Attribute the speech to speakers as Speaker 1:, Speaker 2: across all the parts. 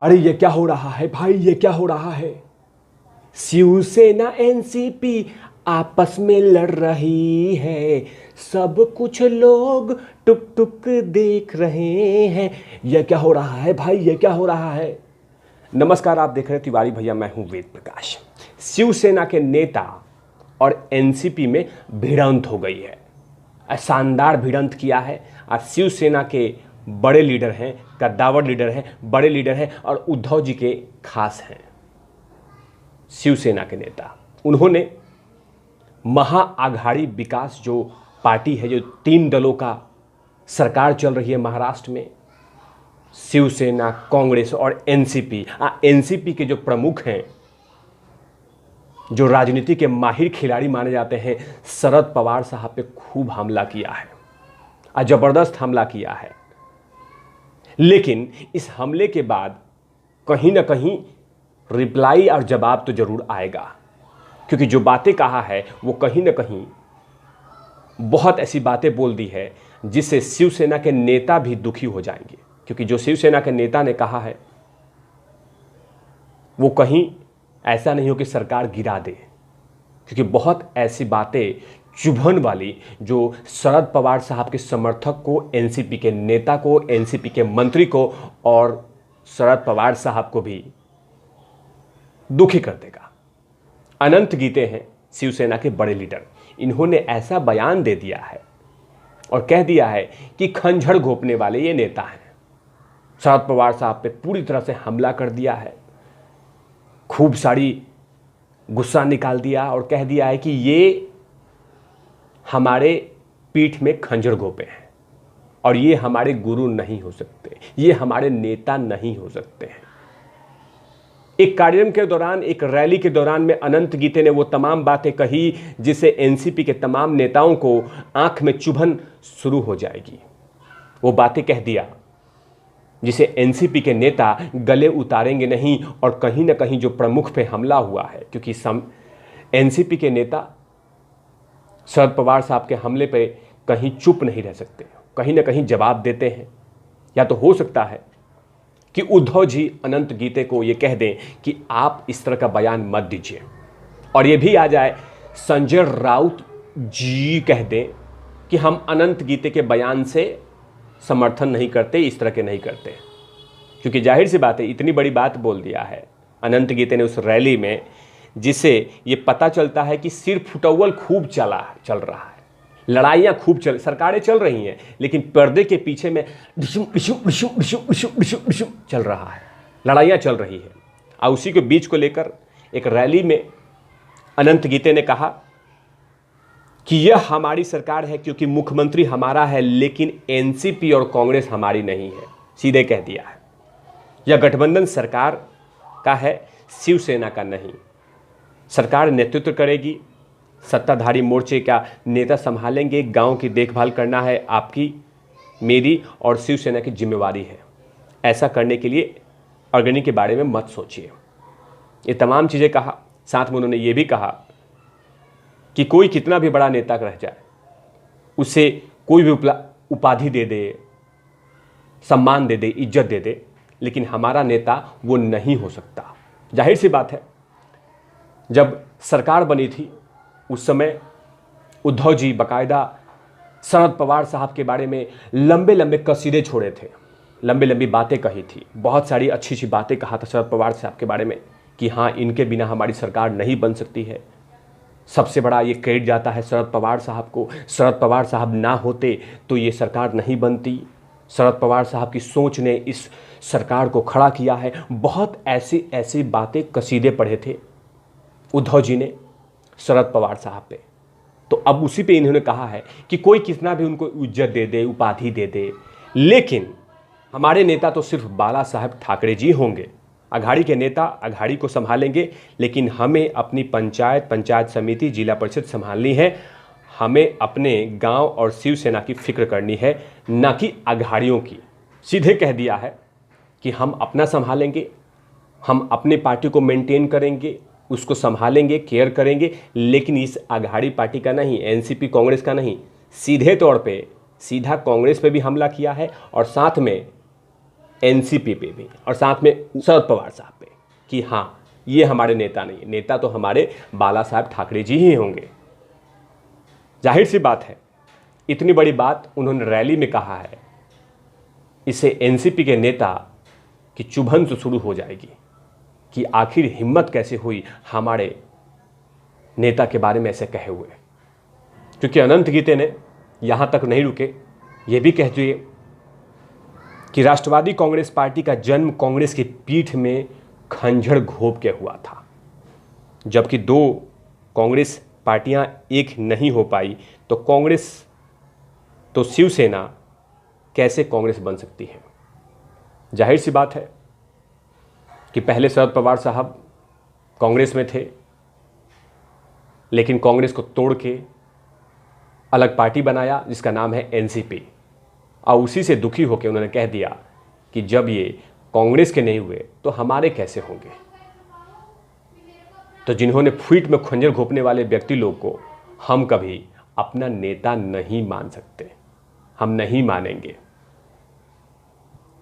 Speaker 1: अरे ये क्या हो रहा है भाई, ये क्या हो रहा है? शिवसेना एनसीपी आपस में लड़ रही है, सब कुछ लोग टुक टुक देख रहे हैं। ये क्या हो रहा है भाई, ये क्या हो रहा है? नमस्कार, आप देख रहे हैं तिवारी भैया, मैं हूं वेद प्रकाश। शिवसेना के नेता और एनसीपी में भिड़ंत हो गई है, शानदार भिड़ंत किया है। और शिवसेना के बड़े लीडर हैं, कद्दावर लीडर हैं, बड़े लीडर हैं और उद्धव जी के खास हैं शिवसेना के नेता। उन्होंने महाआघाड़ी विकास जो पार्टी है, जो 3 दलों का सरकार चल रही है महाराष्ट्र में, शिवसेना, कांग्रेस और एनसीपी। एनसीपी के जो प्रमुख हैं, जो राजनीति के माहिर खिलाड़ी माने जाते हैं, शरद पवार साहब पे खूब हमला किया है, जबरदस्त हमला किया है। लेकिन इस हमले के बाद कहीं ना कहीं रिप्लाई और जवाब तो जरूर आएगा, क्योंकि जो बातें कहा है वो कहीं ना कहीं बहुत ऐसी बातें बोल दी है जिससे शिवसेना के नेता भी दुखी हो जाएंगे। क्योंकि जो शिवसेना के नेता ने कहा है वो कहीं ऐसा नहीं हो कि सरकार गिरा दे, क्योंकि बहुत ऐसी बातें चुभन वाली जो शरद पवार साहब के समर्थक को, एनसीपी के नेता को, एनसीपी के मंत्री को और शरद पवार साहब को भी दुखी कर देगा। अनंत गीते हैं शिवसेना के बड़े लीडर, इन्होंने ऐसा बयान दे दिया है और कह दिया है कि खंजर घोंपने वाले ये नेता हैं। शरद पवार साहब पे पूरी तरह से हमला कर दिया है, खूब सारी गुस्सा निकाल दिया और कह दिया है कि ये हमारे पीठ में खंजर घोंपे हैं और ये हमारे गुरु नहीं हो सकते, ये हमारे नेता नहीं हो सकते हैं। एक कार्यक्रम के दौरान, एक रैली के दौरान में अनंत गीते ने वो तमाम बातें कही जिससे एनसीपी के तमाम नेताओं को आंख में चुभन शुरू हो जाएगी। वो बातें कह दिया जिसे एनसीपी के नेता गले उतारेंगे नहीं। और कहीं ना कहीं जो प्रमुख पे हमला हुआ है, क्योंकि एनसीपी के नेता शरद पवार साहब के हमले पे कहीं चुप नहीं रह सकते, कहीं ना कहीं जवाब देते हैं। या तो हो सकता है कि उद्धव जी अनंत गीते को ये कह दें कि आप इस तरह का बयान मत दीजिए, और ये भी आ जाए संजय राउत जी कह दें कि हम अनंत गीते के बयान से समर्थन नहीं करते, इस तरह के नहीं करते। क्योंकि जाहिर सी बात है, इतनी बड़ी बात बोल दिया है अनंत गीते ने उस रैली में, जिससे ये पता चलता है कि सिर फुटौल खूब चल रहा है, लड़ाइयाँ खूब सरकारें चल रही हैं, लेकिन पर्दे के पीछे में चल रहा है, लड़ाइयाँ चल रही है। और उसी के बीच को लेकर एक रैली में अनंत गीते ने कहा कि यह हमारी सरकार है क्योंकि मुख्यमंत्री हमारा है, लेकिन एनसीपी और कांग्रेस हमारी नहीं है। सीधे कह दिया है, यह गठबंधन सरकार का है, शिवसेना का नहीं। सरकार नेतृत्व करेगी, सत्ताधारी मोर्चे का नेता संभालेंगे, गांव की देखभाल करना है आपकी, मेरी और शिवसेना की जिम्मेवारी है। ऐसा करने के लिए ऑर्गेनिक के बारे में मत सोचिए। ये तमाम चीज़ें कहा। साथ में उन्होंने ये भी कहा कि कोई कितना भी बड़ा नेता रह जाए, उसे कोई भी उपाधि दे दे, सम्मान दे दे, इज्जत दे दे, लेकिन हमारा नेता वो नहीं हो सकता। जाहिर सी बात है, जब सरकार बनी थी उस समय उद्धव जी बाकायदा शरद पवार साहब के बारे में लंबे लंबे कसीदे छोड़े थे, लंबी लंबी बातें कही थी, बहुत सारी अच्छी अच्छी बातें कहा था शरद पवार साहब के बारे में कि हाँ, इनके बिना हमारी सरकार नहीं बन सकती है। सबसे बड़ा ये क्रेडिट जाता है शरद पवार साहब को। शरद पवार साहब ना होते तो ये सरकार नहीं बनती। शरद पवार साहब की सोच ने इस सरकार को खड़ा किया है। बहुत ऐसी ऐसी बातें, कसीदे पढ़े थे उद्धव जी ने शरद पवार साहब पे। तो अब उसी पे इन्होंने कहा है कि कोई कितना भी उनको इज्जत दे दे, उपाधि दे दे, लेकिन हमारे नेता तो सिर्फ बाला साहब ठाकरे जी होंगे। अघाड़ी के नेता अघाड़ी को संभालेंगे, लेकिन हमें अपनी पंचायत, पंचायत समिति, जिला परिषद संभालनी है। हमें अपने गांव और शिवसेना की फिक्र करनी है, ना कि अघाड़ियों की। सीधे कह दिया है कि हम अपना संभालेंगे, हम अपने पार्टी को मेंटेन करेंगे, उसको संभालेंगे, केयर करेंगे, लेकिन इस अघाड़ी पार्टी का नहीं, एनसीपी कांग्रेस का नहीं। सीधे तौर पे सीधा कांग्रेस पे भी हमला किया है और साथ में एनसीपी पे भी और साथ में शरद पवार साहब पे कि हाँ ये हमारे नेता नहीं, नेता तो हमारे बाला साहब ठाकरे जी ही होंगे। जाहिर सी बात है, इतनी बड़ी बात उन्होंने रैली में कहा है, इससे एनसीपी के नेता की चुभन तो शुरू हो जाएगी कि आखिर हिम्मत कैसे हुई हमारे नेता के बारे में ऐसे कहे हुए। क्योंकि अनंत गीते ने यहाँ तक नहीं रुके, ये भी कह दिए कि राष्ट्रवादी कांग्रेस पार्टी का जन्म कांग्रेस की पीठ में खंजर घोंप के हुआ था। जबकि दो कांग्रेस पार्टियां एक नहीं हो पाई तो कांग्रेस तो शिवसेना कैसे कांग्रेस बन सकती है। जाहिर सी बात है कि पहले शरद पवार साहब कांग्रेस में थे, लेकिन कांग्रेस को तोड़ के अलग पार्टी बनाया जिसका नाम है एनसीपी, और उसी से दुखी होकर उन्होंने कह दिया कि जब ये कांग्रेस के नहीं हुए तो हमारे कैसे होंगे। तो जिन्होंने फीट में खंजर घोंपने वाले व्यक्ति लोग को हम कभी अपना नेता नहीं मान सकते, हम नहीं मानेंगे।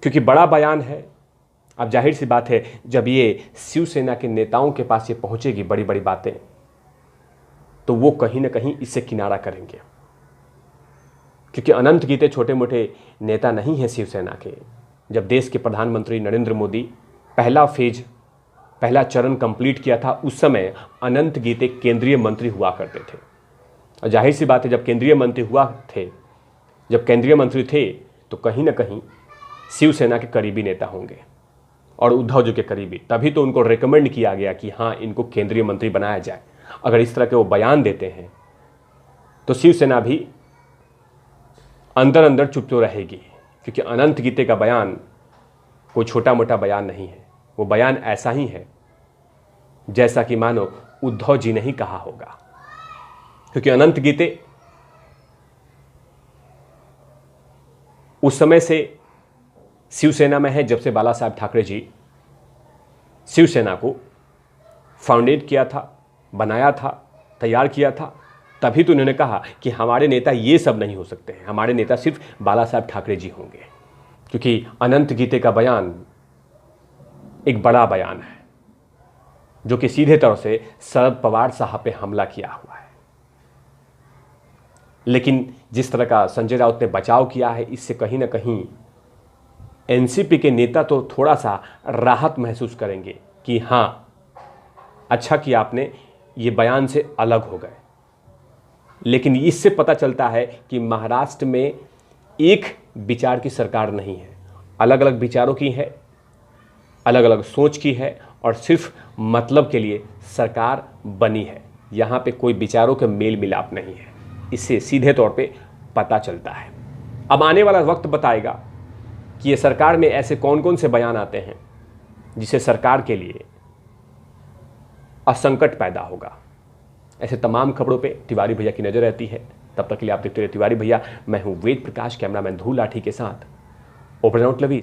Speaker 1: क्योंकि बड़ा बयान है। अब जाहिर सी बात है, जब ये शिवसेना के नेताओं के पास ये पहुंचेगी बड़ी बड़ी बातें, तो वो कहीं ना कहीं इससे किनारा करेंगे। क्योंकि अनंत गीते छोटे मोटे नेता नहीं हैं शिवसेना के। जब देश के प्रधानमंत्री नरेंद्र मोदी पहला चरण कंप्लीट किया था, उस समय अनंत गीते केंद्रीय मंत्री हुआ करते थे। और जाहिर सी बात है, जब केंद्रीय मंत्री थे तो कहीं ना कहीं शिवसेना के करीबी नेता होंगे और उद्धव जी के करीबी, तभी तो उनको रिकमेंड किया गया कि हाँ इनको केंद्रीय मंत्री बनाया जाए। अगर इस तरह के वो बयान देते हैं तो शिवसेना भी अंदर अंदर चुप तो रहेगी। क्योंकि अनंत गीते का बयान कोई छोटा मोटा बयान नहीं है, वो बयान ऐसा ही है जैसा कि मानो उद्धव जी ने ही कहा होगा। क्योंकि अनंत गीते उस समय से शिवसेना में है जब से बाला साहब ठाकरे जी शिवसेना को फाउंडेट किया था, बनाया था, तैयार किया था। तभी तो उन्होंने कहा कि हमारे नेता ये सब नहीं हो सकते हैं, हमारे नेता सिर्फ बाला साहब ठाकरे जी होंगे। क्योंकि अनंत गीते का बयान एक बड़ा बयान है जो कि सीधे तौर से शरद पवार साहब पे हमला किया हुआ है। लेकिन जिस तरह का संजय राउत ने बचाव किया है, इससे कहीं ना कहीं एनसीपी के नेता तो थोड़ा सा राहत महसूस करेंगे कि हाँ अच्छा किया आपने, ये बयान से अलग हो गए। लेकिन इससे पता चलता है कि महाराष्ट्र में एक विचार की सरकार नहीं है, अलग अलग विचारों की है, अलग अलग सोच की है और सिर्फ मतलब के लिए सरकार बनी है। यहाँ पे कोई विचारों के मेल मिलाप नहीं है, इससे सीधे तौर पे पता चलता है। अब आने वाला वक्त बताएगा कि ये सरकार में ऐसे कौन कौन से बयान आते हैं जिसे सरकार के लिए असंकट पैदा होगा। ऐसे तमाम खबरों पे तिवारी भैया की नज़र रहती है। तब तक के लिए आप देखते रहिए तिवारी भैया। मैं हूं वेद प्रकाश, कैमरामैन धूल लाठी के साथ ओपन आउट लवी।